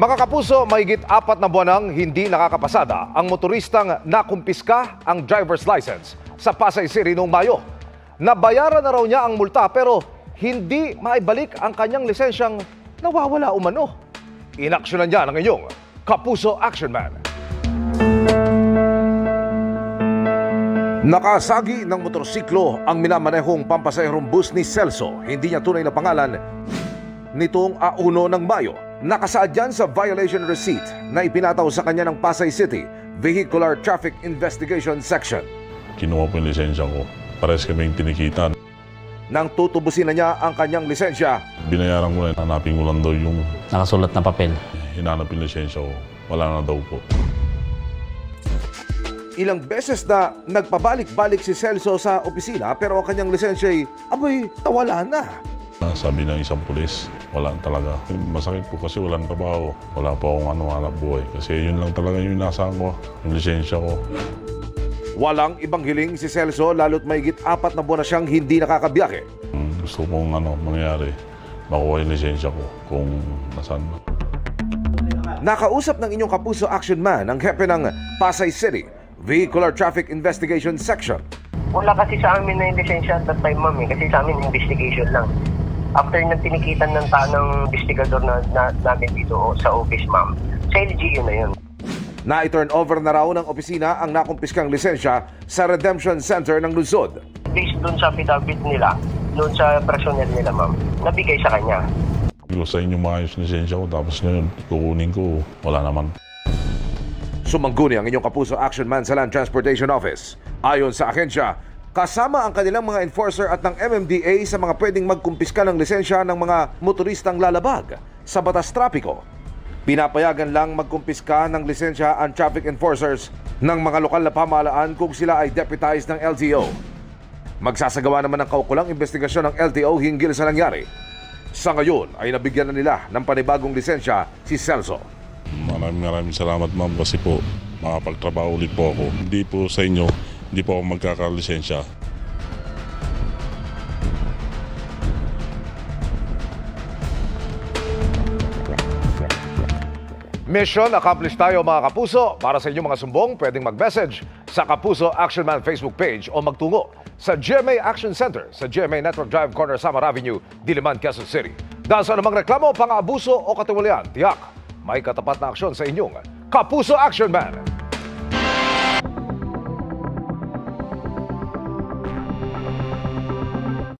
Mga kapuso, mahigit 4 na buwan nang hindi nakakapasada ang motoristang nakumpiska ang driver's license sa Pasay City noong Mayo. Nabayaran na raw niya ang multa pero hindi maibalik ang kanyang lisensyang nawawala umano. Inaksyonan niya ng inyong Kapuso Action Man. Nakasagi ng motorsiklo ang minamanehong pampasaherong bus ni Celso. Hindi niya tunay na pangalan nitong 1 ng Mayo. Nakasaad yan sa violation receipt na ipinataw sa kanya ng Pasay City Vehicular Traffic Investigation Section. Kinuha po yung lisensya ko. Parehas kaming tinikitan. Nang tutubusin na niya ang kanyang lisensya, Binayaran ko na, hanapin ko lang daw yung nakasulat na papel. hinanap yung lisensya ko. Wala na daw po. ilang beses na nagpabalik-balik si Celso sa opisina pero ang kanyang lisensya ay nawala na. Sabi ng isang pulis, wala talaga. Masakit po kasi walang trabaho. Wala pa akong hanap buhay. Kasi yun lang talaga yung inasahan ko, yung lisensya ko. Walang ibang hiling si Celso lalo't mahigit 4 na buwan na siyang hindi nakakabiyahe. Gusto kong mangyari, makuha yung lisensya ko kung nasaan. Nakausap ng inyong Kapuso Action Man ang hepe ng Pasay City Vehicular Traffic Investigation Section. Wala kasi sa amin na yung lisensya at that time, ma'am, kasi sa amin investigation lang. After nang tinikitan ng tanang investigador namin dito sa office, ma'am, sa LGU na yun. Na-turn over na raw ng opisina ang nakumpiskang lisensya sa Redemption Center ng Luzon. Based doon sa affidavit nila, doon sa personnel nila, ma'am, nabigay sa kanya. Gusto sa inyo maayos lisensya ko, tapos ngayon kukunin ko, wala naman. Sumangguni ang inyong Kapuso Action Man sa Land Transportation Office. Ayon sa ahensya, kasama ang kanilang mga enforcer at ng MMDA sa mga pwedeng magkumpiska ng lisensya ng mga motoristang lalabag sa batas trapiko. Pinapayagan lang magkumpiska ng lisensya ang traffic enforcers ng mga lokal na pamahalaan kung sila ay deputized ng LTO. Magsasagawa naman ng kaukulang investigasyon ng LTO hinggil sa nangyari. Sa ngayon ay nabigyan na nila ng panibagong lisensya si Celso. Maraming salamat, ma'am, kasi po makapagtrabaho ulit po ako. Hindi po sa inyo, hindi po ako magkakalisensya. Mission accomplished tayo mga kapuso. Para sa inyong mga sumbong, pwedeng mag-message sa Kapuso Action Man Facebook page o magtungo sa GMA Action Center sa GMA Network Drive Corner, Samar Avenue, Diliman, Quezon City. Dahil sa anumang reklamo, pang-aabuso o katiwalian, tiyak may katapat na aksyon sa inyong Kapuso Action Man.